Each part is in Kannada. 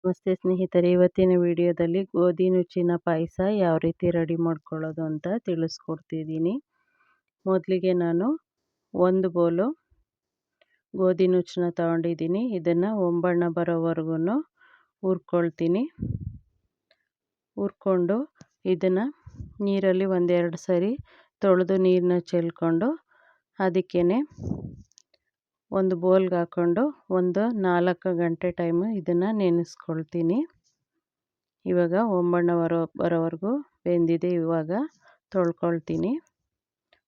ನಮಸ್ತೆ ಸ್ನೇಹಿತರೆ, ಇವತ್ತಿನ ವಿಡಿಯೋದಲ್ಲಿ ಗೋಧಿ ನುಚ್ಚಿನ ಪಾಯಸ ಯಾವ ರೀತಿ ರೆಡಿ ಮಾಡ್ಕೊಳ್ಳೋದು ಅಂತ ತಿಳಿಸ್ಕೊಡ್ತಿದ್ದೀನಿ. ಮೊದಲಿಗೆ ನಾನು 1 ಬೌಲು ಗೋಧಿ ನುಚ್ಚನ್ನ ತಗೊಂಡಿದ್ದೀನಿ. ಇದನ್ನು ಹೊಂಬಣ್ಣ ಬರೋವರೆಗೂ ಹುರ್ಕೊಳ್ತೀನಿ. ಹುರ್ಕೊಂಡು ಇದನ್ನು ನೀರಲ್ಲಿ ಒಂದೆರಡು ಸರಿ ತೊಳೆದು ನೀರನ್ನ ಚೆಲ್ಕೊಂಡು ಅದಕ್ಕೇ ಒಂದು ಬೌಲ್ಗೆ ಹಾಕ್ಕೊಂಡು ಒಂದು 4 ಗಂಟೆ ಟೈಮು ಇದನ್ನು ನೆನೆಸ್ಕೊಳ್ತೀನಿ. ಇವಾಗ ಹೊಂಬಣ್ಣ ಬರೋವರೆಗೂ ಬೆಂದಿದೆ. ಇವಾಗ ತೊಳ್ಕೊಳ್ತೀನಿ.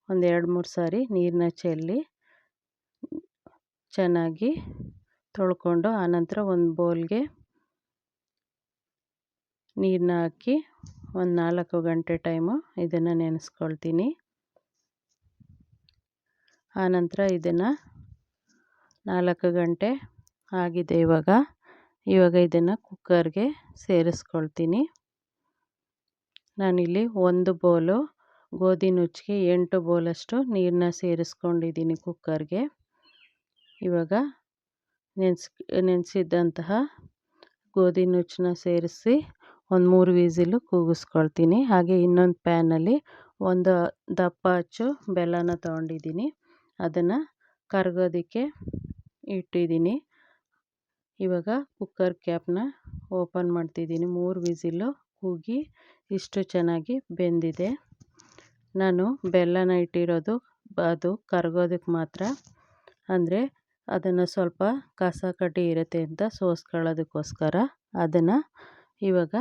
ಒಂದು 2-3 ಸಾರಿ ನೀರನ್ನ ಚೆಲ್ಲಿ ಚೆನ್ನಾಗಿ ತೊಳ್ಕೊಂಡು ಆನಂತರ ಒಂದು ಬೌಲ್ಗೆ ನೀರನ್ನ ಹಾಕಿ ಒಂದು 4 ಗಂಟೆ ಟೈಮು ಇದನ್ನು ನೆನೆಸ್ಕೊಳ್ತೀನಿ. ಆನಂತರ ಇದನ್ನು 4 ಗಂಟೆ ಆಗಿದೆ. ಇವಾಗ ಇದನ್ನು ಕುಕ್ಕರ್ಗೆ ಸೇರಿಸ್ಕೊಳ್ತೀನಿ. ನಾನಿಲ್ಲಿ 1 ಬೌಲು ಗೋಧಿ ನುಚ್ಚಿಗೆ 8 ಬೌಲಷ್ಟು ನೀರನ್ನ ಸೇರಿಸ್ಕೊಂಡಿದ್ದೀನಿ ಕುಕ್ಕರ್ಗೆ. ಇವಾಗ ನೆನೆಸಿದ್ದಂತಹ ಗೋಧಿ ನುಚ್ಚನ್ನ ಸೇರಿಸಿ ಒಂದು 3 ವಿಸಿಲು ಕೂಗಿಸ್ಕೊಳ್ತೀನಿ. ಹಾಗೆ ಇನ್ನೊಂದು ಪ್ಯಾನಲ್ಲಿ ಒಂದು ದಪ್ಪ ಅಚ್ಚು ಬೆಲ್ಲನ ತೊಗೊಂಡಿದ್ದೀನಿ. ಅದನ್ನು ಕರಗೋದಕ್ಕೆ ಇಟ್ಟಿದ್ದೀನಿ. ಇವಾಗ ಕುಕ್ಕರ್ ಕ್ಯಾಪ್ನ ಓಪನ್ ಮಾಡ್ತಿದ್ದೀನಿ. 3 ವಿಸಿಲು ಕೂಗಿ ಇಷ್ಟು ಚೆನ್ನಾಗಿ ಬೆಂದಿದೆ. ನಾನು ಬೆಲ್ಲನ ಇಟ್ಟಿರೋದು ಅದು ಕರಗೋದಕ್ಕೆ ಮಾತ್ರ, ಅಂದರೆ ಅದನ್ನು ಸ್ವಲ್ಪ ಕಸ ಕಡ್ಡಿ ಇರುತ್ತೆ ಅಂತ ಸೋಸ್ಕೊಳ್ಳೋದಕ್ಕೋಸ್ಕರ ಅದನ್ನು ಇವಾಗ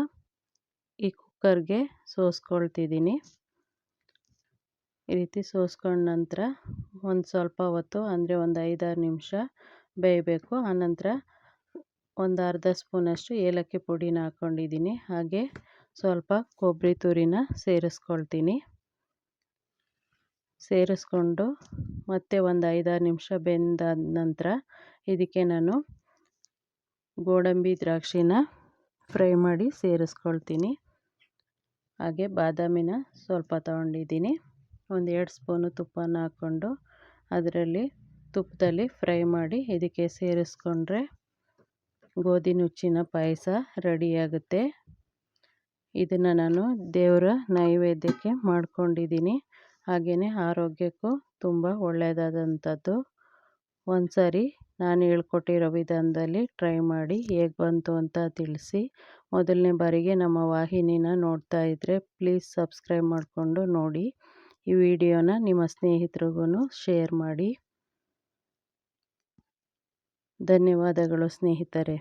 ಈ ಕುಕ್ಕರ್ಗೆ ಸೋಸ್ಕೊಳ್ತಿದ್ದೀನಿ. ಈ ರೀತಿ ಸೋಸ್ಕೊಂಡ ನಂತರ ಒಂದು ಸ್ವಲ್ಪ ಹೊತ್ತು, ಅಂದರೆ ಒಂದು 5-6 ನಿಮಿಷ ಬೇಯಬೇಕು. ಆನಂತರ ಒಂದು ಅರ್ಧ ಸ್ಪೂನಷ್ಟು ಏಲಕ್ಕಿ ಪುಡಿನ ಹಾಕ್ಕೊಂಡಿದ್ದೀನಿ. ಹಾಗೆ ಸ್ವಲ್ಪ ಕೊಬ್ಬರಿ ತುರಿನ ಸೇರಿಸ್ಕೊಳ್ತೀನಿ. ಸೇರಿಸ್ಕೊಂಡು ಮತ್ತೆ ಒಂದು 5-6 ನಿಮಿಷ ಬೆಂದಾದ ನಂತರ ಇದಕ್ಕೆ ನಾನು ಗೋಡಂಬಿ ದ್ರಾಕ್ಷಿನ ಫ್ರೈ ಮಾಡಿ ಸೇರಿಸ್ಕೊಳ್ತೀನಿ. ಹಾಗೆ ಬಾದಾಮಿನ ಸ್ವಲ್ಪ ತೊಗೊಂಡಿದ್ದೀನಿ. ಒಂದು 2 ಸ್ಪೂನು ತುಪ್ಪನ ಹಾಕ್ಕೊಂಡು ಅದರಲ್ಲಿ ತುಪ್ಪದಲ್ಲಿ ಫ್ರೈ ಮಾಡಿ ಇದಕ್ಕೆ ಸೇರಿಸ್ಕೊಂಡ್ರೆ ಗೋಧಿ ನುಚ್ಚಿನ ಪಾಯಸ ರೆಡಿಯಾಗುತ್ತೆ. ಇದನ್ನು ನಾನು ದೇವರ ನೈವೇದ್ಯಕ್ಕೆ ಮಾಡ್ಕೊಂಡಿದ್ದೀನಿ. ಹಾಗೆಯೇ ಆರೋಗ್ಯಕ್ಕೂ ತುಂಬ ಒಳ್ಳೆಯದಾದಂಥದ್ದು. ಒಂದು ಸಾರಿ ನಾನು ಹೇಳ್ಕೊಟ್ಟಿರೋ ವಿಧಾನದಲ್ಲಿ ಟ್ರೈ ಮಾಡಿ ಹೇಗೆ ಬಂತು ಅಂತ ತಿಳಿಸಿ. ಮೊದಲನೇ ಬಾರಿಗೆ ನಮ್ಮ ವಾಹಿನಿನ ನೋಡ್ತಾ ಇದ್ದರೆ ಪ್ಲೀಸ್ ಸಬ್ಸ್ಕ್ರೈಬ್ ಮಾಡಿಕೊಂಡು ನೋಡಿ. ಈ ವಿಡಿಯೋನ ನಿಮ್ಮ ಸ್ನೇಹಿತರಿಗೂ ಶೇರ್ ಮಾಡಿ. ಧನ್ಯವಾದಗಳು ಸ್ನೇಹಿತರೆ.